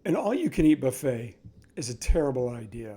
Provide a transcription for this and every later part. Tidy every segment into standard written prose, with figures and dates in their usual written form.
An all-you-can-eat buffet is a terrible idea,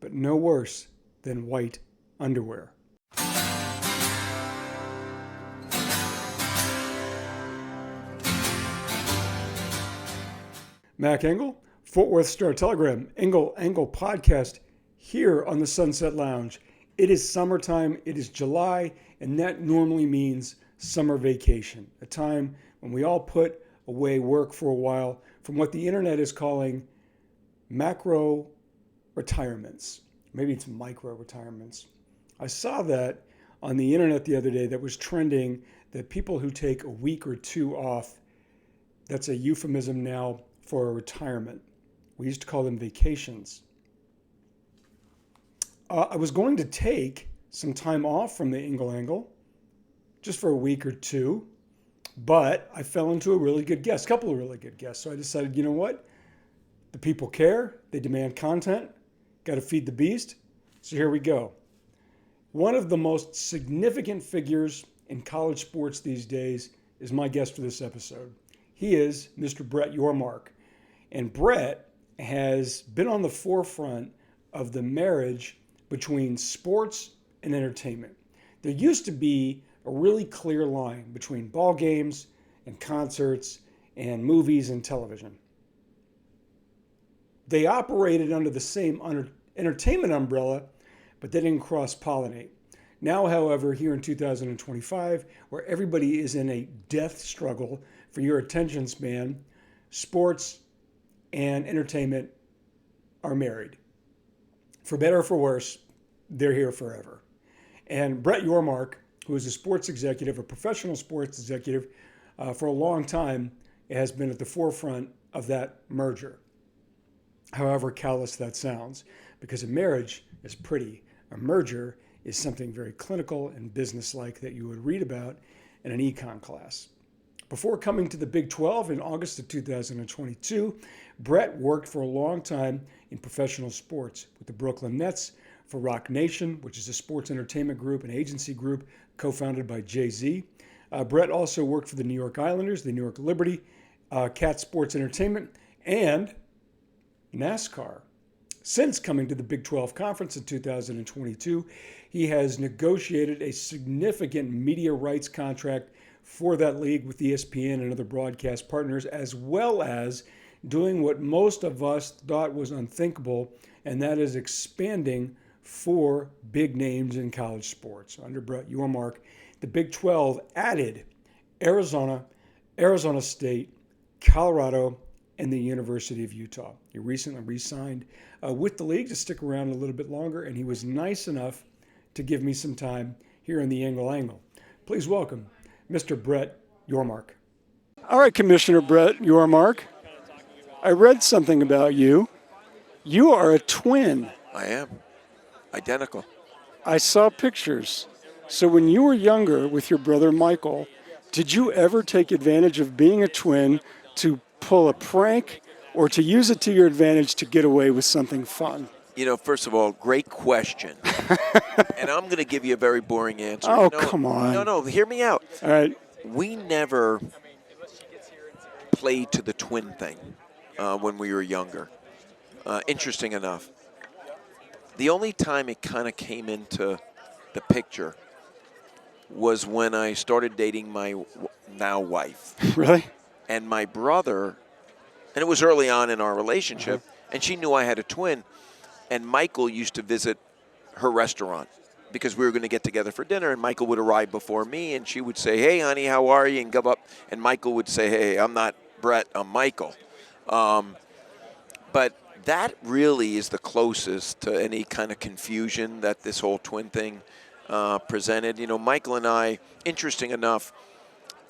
but no worse than white underwear. Mac Engel, Fort Worth Star-Telegram, Engel Engel Podcast, here on the Sunset Lounge. It is summertime, it is July, and that normally means summer vacation, a time when we all put away work for a while from what the internet is calling macro retirements. Maybe it's micro retirements. I saw that on the internet the other day that was trending, that people who take a week or two off, that's a euphemism now for a retirement. We used to call them vacations. I was going to take some time off from the Engel Engel, just for a week or two, but I fell into a really good guest, a couple of really good guests. So I decided, you know what? The people care, they demand content, got to feed the beast. So here we go. One of the most significant figures in college sports these days is my guest for this episode. He is Mr. Brett Yormark. And Brett has been on the forefront of the marriage between sports and entertainment. There used to be a really clear line between ball games and concerts and movies and television. They operated under the same entertainment umbrella, but they didn't cross-pollinate. Now, however, here in 2025, where everybody is in a death struggle for your attention span, sports and entertainment are married. For better or for worse, they're here forever. And Brett Yormark, who is a sports executive, a professional sports executive for a long time, has been at the forefront of that merger. However callous that sounds, because a marriage is pretty. A merger is something very clinical and businesslike that you would read about in an econ class. Before coming to the Big 12 in August of 2022, Brett worked for a long time in professional sports with the Brooklyn Nets, for Rock Nation, which is a sports entertainment group, an agency group co-founded by Jay-Z. Brett also worked for the New York Islanders, the New York Liberty, Cat Sports Entertainment, and NASCAR. Since coming to the Big 12 Conference in 2022, he has negotiated a significant media rights contract for that league with ESPN and other broadcast partners, as well as doing what most of us thought was unthinkable, and that is expanding four big names in college sports. Under Brett Yormark, the Big 12 added Arizona, Arizona State, Colorado, and the University of Utah. He recently re-signed with the league to stick around a little bit longer, and he was nice enough to give me some time here in the Engel Engel. Please welcome Mr. Brett Yormark. All right, Commissioner Brett Yormark, I read something about you. You are a twin. I am. Identical. I saw pictures. So when you were younger with your brother Michael, did you ever take advantage of being a twin to pull a prank or to use it to your advantage to get away with something fun? You know, first of all, great question. And I'm going to give you a very boring answer. Oh, come on. No, hear me out. All right. We never played to the twin thing when we were younger. Interesting enough. The only time it kind of came into the picture was when I started dating my now wife. Really? And my brother, and it was early on in our relationship, and she knew I had a twin, and Michael used to visit her restaurant because we were going to get together for dinner, and Michael would arrive before me, and she would say, "Hey, honey, how are you?" and go up, and Michael would say, "Hey, I'm not Brett, I'm Michael." But that really is the closest to any kind of confusion that this whole twin thing presented. You know, Michael and I, interesting enough,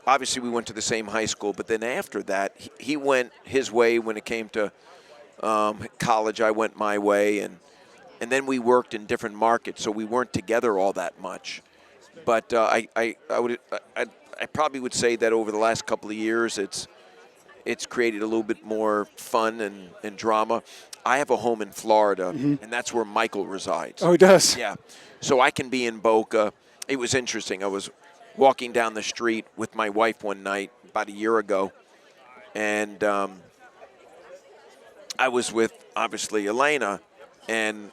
obviously we went to the same high school, but then after that, he went his way when it came to college. I went my way, and then we worked in different markets, so we weren't together all that much. But I probably would say that over the last couple of years, it's created a little bit more fun and drama. I have a home in Florida, and that's where Michael resides. Oh, he does? Yeah. So I can be in Boca. It was interesting. I was walking down the street with my wife one night about a year ago, and I was with, obviously, Elena, and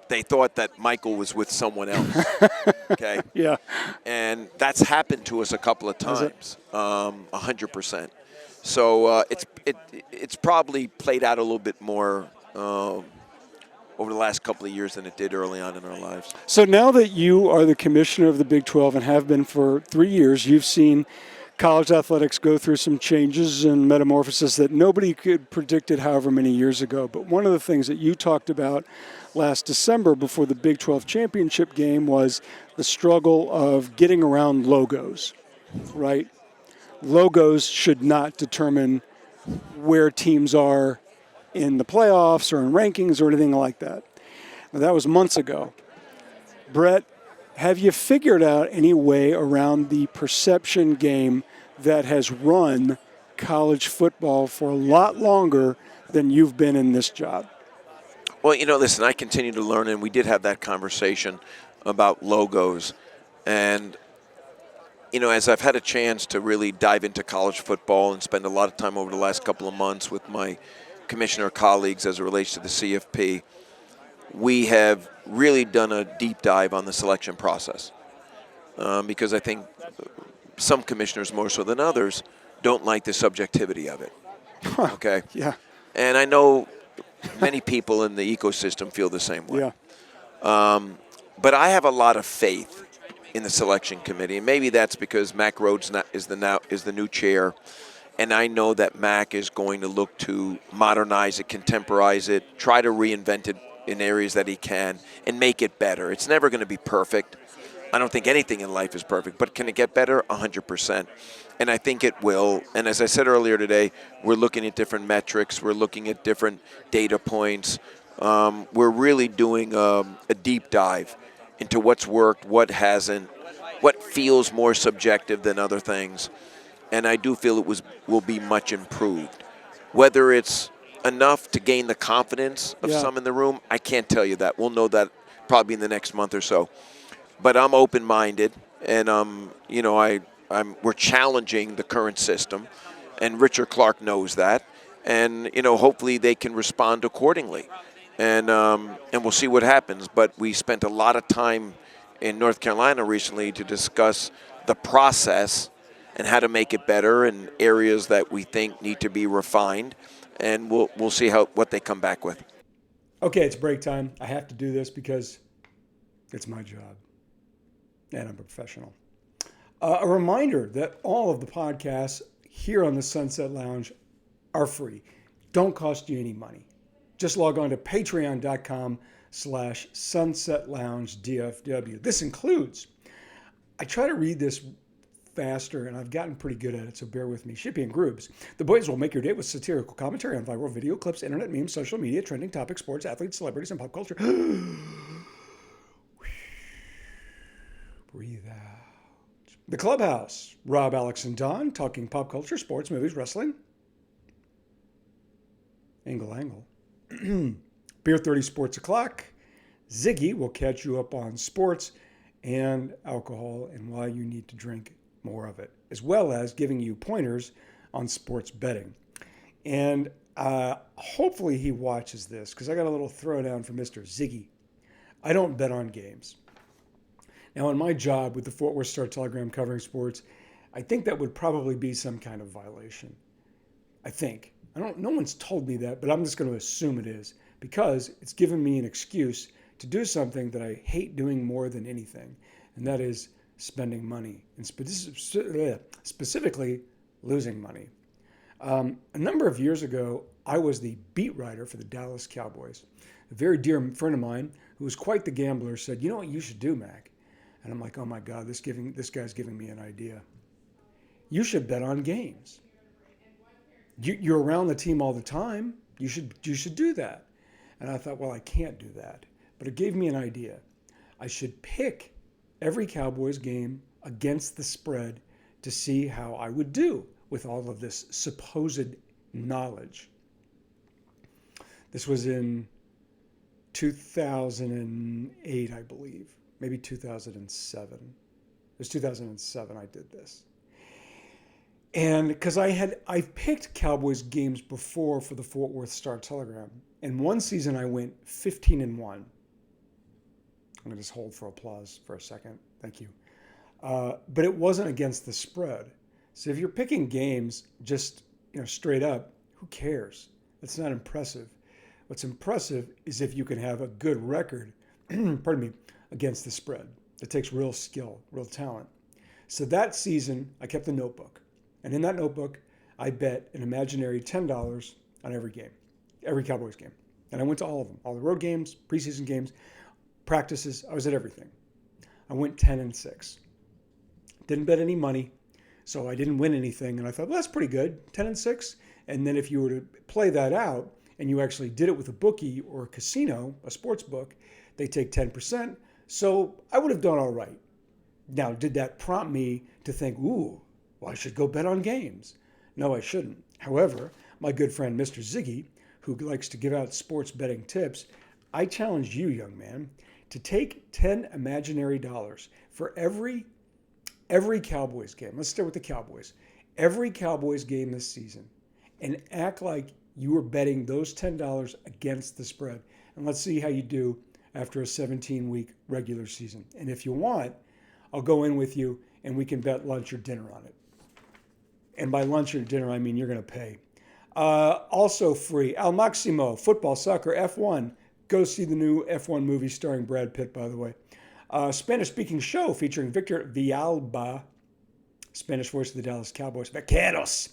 they thought that Michael was with someone else. Okay? Yeah. And that's happened to us a couple of Has it? times, 100%. So it's probably played out a little bit more over the last couple of years than it did early on in our lives. So now that you are the commissioner of the Big 12 and have been for 3 years, you've seen college athletics go through some changes and metamorphosis that nobody could predicted however many years ago. But one of the things that you talked about last December before the Big 12 championship game was the struggle of getting around logos, right? Logos should not determine where teams are in the playoffs or in rankings or anything like that. Now, that was months ago. Brett, have you figured out any way around the perception game that has run college football for a lot longer than you've been in this job? Well, listen, I continue to learn, and we did have that conversation about logos. And, as I've had a chance to really dive into college football and spend a lot of time over the last couple of months with my commissioner colleagues as it relates to the CFP, we have really done a deep dive on the selection process because I think some commissioners, more so than others, don't like the subjectivity of it. Okay? Yeah. And I know many people in the ecosystem feel the same way. Yeah. But I have a lot of faith in the selection committee, and maybe that's because Mac Rhodes is the new chair, and I know that Mac is going to look to modernize it, contemporize it, try to reinvent it in areas that he can, and make it better. It's never going to be perfect. I don't think anything in life is perfect, but can it get better? 100%. And I think it will. And as I said earlier today, we're looking at different metrics. We're looking at different data points. We're really doing a deep dive into what's worked, what hasn't, what feels more subjective than other things. And I do feel it will be much improved. Whether it's enough to gain the confidence of some in the room, I can't tell you that. We'll know that probably in the next month or so. But I'm open-minded, and we're challenging the current system, and Richard Clark knows that, and hopefully they can respond accordingly, and we'll see what happens. But we spent a lot of time in North Carolina recently to discuss the process and how to make it better, and areas that we think need to be refined, and we'll see what they come back with. Okay, it's break time. I have to do this because it's my job. And I'm a professional. A reminder that all of the podcasts here on the Sunset Lounge are free. Don't cost you any money. Just log on to patreon.com/sunsetloungedfw. This includes, I try to read this faster, and I've gotten pretty good at it, so bear with me. Shippy and Grooves. The boys will make your day with satirical commentary on viral video clips, internet memes, social media, trending topics, sports, athletes, celebrities, and pop culture. Breathe out. The Clubhouse. Rob, Alex, and Don talking pop culture, sports, movies, wrestling. Engel Engel. Beer 30 Sports O'Clock. Ziggy will catch you up on sports and alcohol and why you need to drink more of it, as well as giving you pointers on sports betting. And hopefully he watches this because I got a little throwdown for Mr. Ziggy. I don't bet on games. Now, in my job with the Fort Worth Star-Telegram covering sports, I think that would probably be some kind of violation. I think. No one's told me that, but I'm just going to assume it is because it's given me an excuse to do something that I hate doing more than anything, and that is spending money, and specifically losing money. A number of years ago, I was the beat writer for the Dallas Cowboys. A very dear friend of mine, who was quite the gambler, said, "You know what you should do, Mac?" And I'm like, "Oh my God, this guy's giving me an idea. You should bet on games. You're around the team all the time. You should do that." And I thought, well, I can't do that. But it gave me an idea. I should pick every Cowboys game against the spread to see how I would do with all of this supposed knowledge. This was in 2008, I believe. Maybe 2007. It was 2007 I did this. And because I've picked Cowboys games before for the Fort Worth Star-Telegram. And one season I went 15-1. I'm going to just hold for applause for a second. Thank you. But it wasn't against the spread. So if you're picking games just straight up, who cares? That's not impressive. What's impressive is if you can have a good record, pardon me, against the spread. It takes real skill, real talent. So that season, I kept a notebook. And in that notebook, I bet an imaginary $10 on every game, every Cowboys game. And I went to all of them, all the road games, preseason games, practices. I was at everything. I went 10-6. Didn't bet any money, so I didn't win anything. And I thought, well, that's pretty good, 10-6. And then if you were to play that out and you actually did it with a bookie or a casino, a sports book, they take 10%. So I would have done all right. Now, did that prompt me to think, ooh, well, I should go bet on games? No, I shouldn't. However, my good friend, Mr. Ziggy, who likes to give out sports betting tips, I challenge you, young man, to take 10 imaginary dollars for every Cowboys game. Let's start with the Cowboys. Every Cowboys game this season, and act like you were betting those $10 against the spread. And let's see how you do after a 17-week regular season. And if you want, I'll go in with you and we can bet lunch or dinner on it. And by lunch or dinner, I mean you're going to pay. Also free, Al Maximo, football, soccer, F1. Go see the new F1 movie starring Brad Pitt, by the way. Spanish-speaking show featuring Victor Villalba, Spanish voice of the Dallas Cowboys, Vaqueros,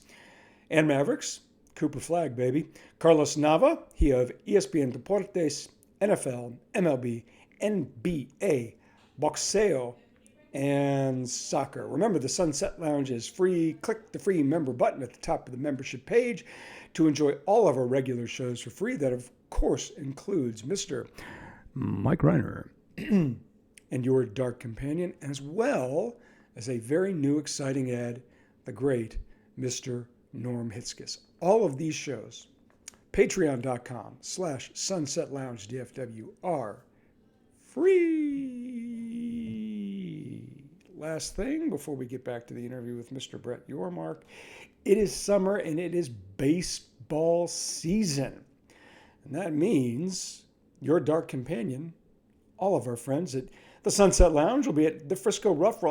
and Mavericks, Cooper Flag, baby. Carlos Nava, he of ESPN Deportes, NFL, MLB, NBA, boxeo, and soccer. Remember, the Sunset Lounge is free. Click the free member button at the top of the membership page to enjoy all of our regular shows for free. That, of course, includes Mr. Mike Reiner and your dark companion, as well as a very new, exciting ad, the great Mr. Norm Hitzkiss. All of these shows, patreon.com/Sunset Lounge DFW, are free. Last thing before we get back to the interview with Mr. Brett Yormark, it is summer and it is baseball season. And that means your dark companion, all of our friends at the Sunset Lounge, will be at the Frisco Rough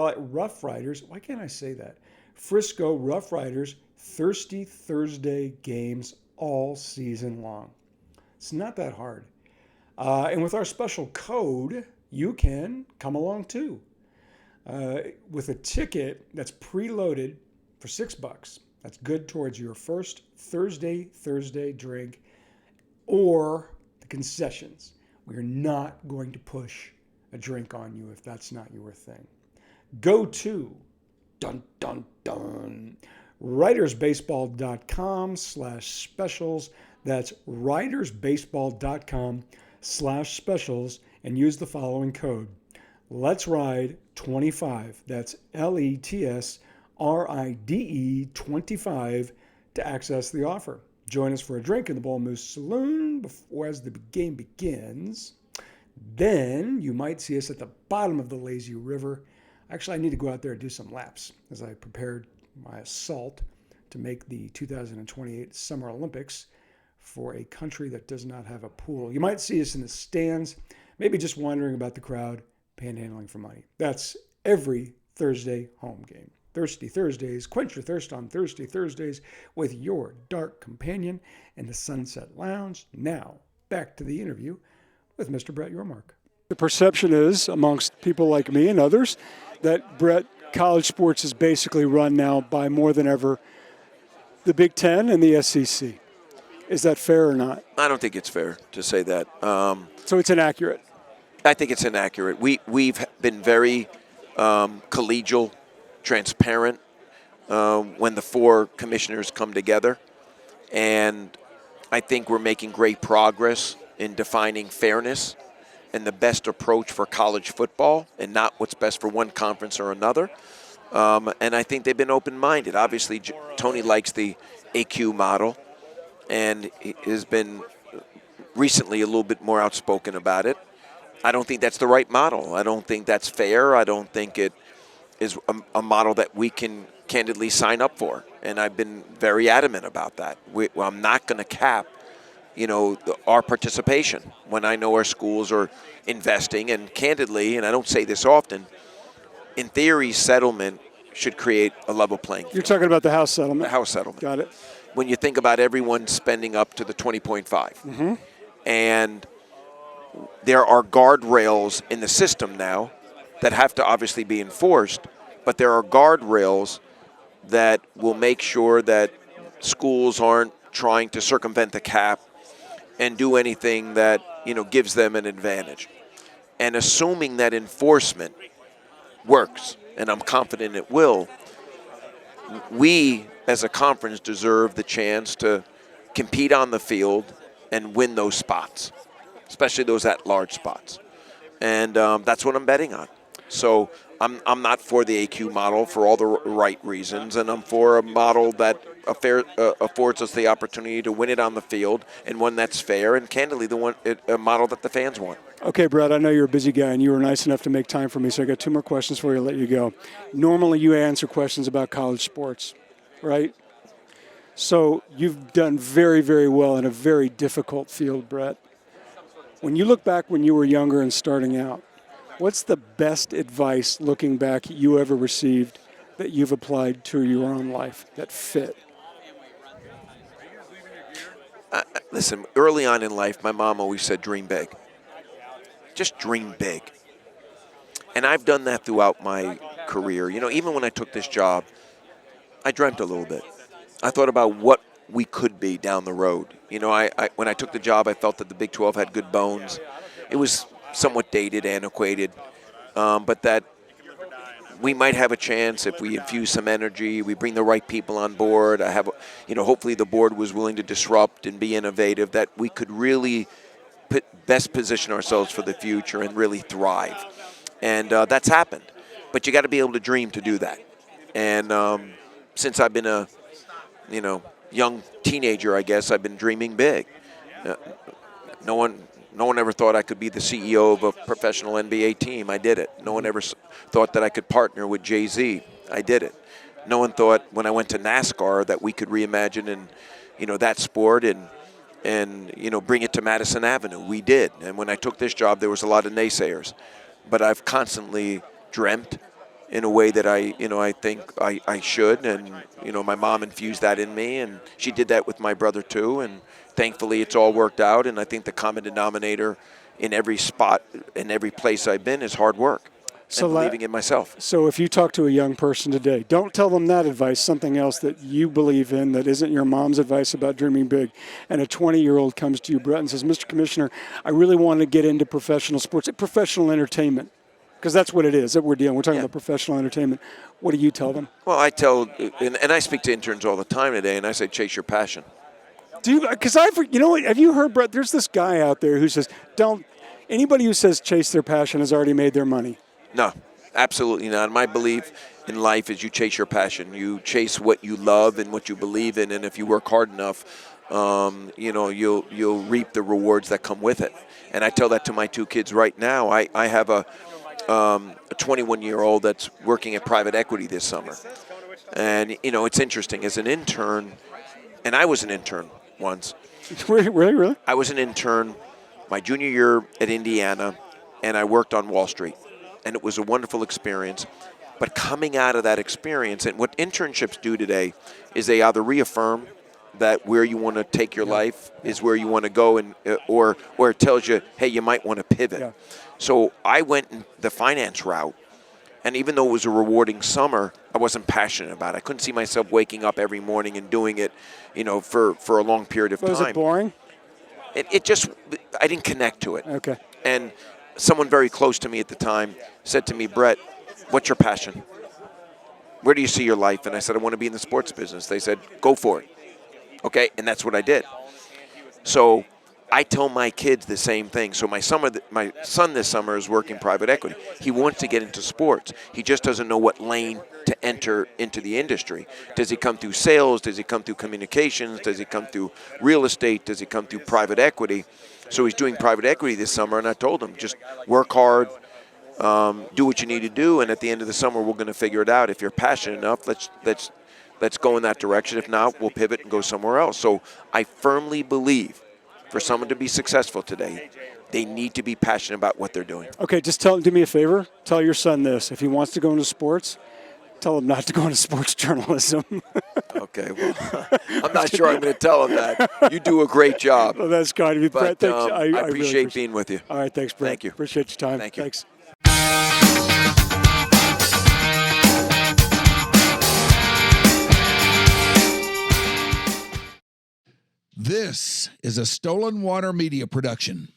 Riders. Why can't I say that? Frisco Rough Riders Thirsty Thursday games all season long. It's not that hard. And with our special code, you can come along too. With a ticket that's preloaded for $6. That's good towards your first Thursday drink or the concessions. We are not going to push a drink on you if that's not your thing. Go to ridersbaseball.com/specials. That's ridersbaseball.com/specials and use the following code. Let's Ride 25. That's LETSRIDE 25 to access the offer. Join us for a drink in the Bull Moose Saloon as the game begins. Then you might see us at the bottom of the lazy river. Actually, I need to go out there and do some laps as I prepared my assault to make the 2028 Summer Olympics for a country that does not have a pool. You might see us in the stands, maybe just wandering about the crowd, panhandling for money. That's every Thursday home game. Thirsty Thursdays, quench your thirst on Thirsty Thursdays with your dark companion in the Sunset Lounge. Now, back to the interview with Mr. Brett Yormark. The perception is, amongst people like me and others, that Brett, college sports is basically run now by more than ever the Big Ten and the SEC. Is that fair or not? I don't think it's fair to say that. So it's inaccurate? I think it's inaccurate. We've been very collegial, transparent when the four commissioners come together. And I think we're making great progress in defining fairness and the best approach for college football and not what's best for one conference or another. And I think they've been open-minded. Obviously, Tony likes the AQ model and has been recently a little bit more outspoken about it. I don't think that's the right model. I don't think that's fair. I don't think it is a model that we can candidly sign up for. and I've been very adamant about that. I'm not going to cap, our participation when I know our schools are investing. And candidly, and I don't say this often, in theory, settlement should create a level playing field. You're talking about the House settlement. The House settlement. Got it. When you think about everyone spending up to the 20.5, and there are guardrails in the system now that have to obviously be enforced, but there are guardrails that will make sure that schools aren't trying to circumvent the cap and do anything that, gives them an advantage. And assuming that enforcement works, and I'm confident it will, we as a conference deserve the chance to compete on the field and win those spots, especially those at-large spots. And that's what I'm betting on. So I'm not for the AQ model for all the right reasons, and I'm for a model that affords us the opportunity to win it on the field, and one that's fair, and candidly, a model that the fans want. Okay, Brett, I know you're a busy guy, and you were nice enough to make time for me, so I got 2 more questions for you to let you go. Normally, you answer questions about college sports, right? So you've done very, very well in a very difficult field, Brett. When you look back when you were younger and starting out, what's the best advice, looking back, you ever received that you've applied to your own life that fit? Listen, early on in life, my mom always said, dream big. Just dream big. And I've done that throughout my career. Even when I took this job, I dreamt a little bit. I thought about what we could be down the road. When I took the job, I felt that the Big 12 had good bones. It was somewhat dated, antiquated, but that we might have a chance if we infuse some energy, we bring the right people on board. Hopefully the board was willing to disrupt and be innovative, that we could really best position ourselves for the future and really thrive. And that's happened. But you got to be able to dream to do that. And since I've been a, young teenager, I guess, I've been dreaming big. No one ever thought I could be the CEO of a professional NBA team. I did it. No one ever thought that I could partner with Jay-Z. I did it. No one thought when I went to NASCAR that we could reimagine that sport and bring it to Madison Avenue. We did. And when I took this job, there was a lot of naysayers. But I've constantly dreamt in a way that I think I should. And, my mom infused that in me, and she did that with my brother too. And thankfully, it's all worked out. And I think the common denominator in every spot, in every place I've been, is hard work and believing in myself. So if you talk to a young person today, don't tell them that advice, something else that you believe in that isn't your mom's advice about dreaming big. And a 20-year-old comes to you, Brett, and says, Mr. Commissioner, I really want to get into professional sports, professional entertainment. Because that's what it is that we're dealing. We're talking about professional entertainment. What do you tell them? Well, I tell, and I speak to interns all the time today, and I say, chase your passion. Do you? Because have you heard, Brett? There's this guy out there who says, anybody who says chase their passion has already made their money. No, absolutely not. My belief in life is you chase your passion. You chase what you love and what you believe in, and if you work hard enough, you'll reap the rewards that come with it. And I tell that to my 2 kids right now. I have a 21-year-old that's working at private equity this summer. And, it's interesting. As an intern, and I was an intern once. Really? I was an intern my junior year at Indiana, and I worked on Wall Street. And it was a wonderful experience. But coming out of that experience, and what internships do today is they either reaffirm that where you want to take your life is where you want to go, and or it tells you, hey, you might want to pivot. Yeah. So I went the finance route, and even though it was a rewarding summer, I wasn't passionate about it. I couldn't see myself waking up every morning and doing it, for a long period of time. Was it boring? It just, I didn't connect to it. Okay. And someone very close to me at the time said to me, Brett, what's your passion? Where do you see your life? And I said, I want to be in the sports business. They said, go for it. Okay, and that's what I did. So I tell my kids the same thing. So my son this summer is working private equity. He wants to get into sports. He just doesn't know what lane to enter into the industry. Does he come through sales? Does he come through communications? Does he come through real estate? Does he come through private equity? So he's doing private equity this summer, and I told him, just work hard, do what you need to do, and at the end of the summer, we're going to figure it out. If you're passionate enough, let's let's go in that direction. If not, we'll pivot and go somewhere else. So I firmly believe for someone to be successful today, they need to be passionate about what they're doing. Okay, just do me a favor. Tell your son this. If he wants to go into sports, tell him not to go into sports journalism. Okay, well, I'm not sure I'm going to tell him that. You do a great job. Well, that's kind of you, Brett. But Thanks. I really appreciate being with you. All right, thanks, Brett. Thank you. Appreciate your time. Thank you. Thanks. This is a Stolen Water Media production.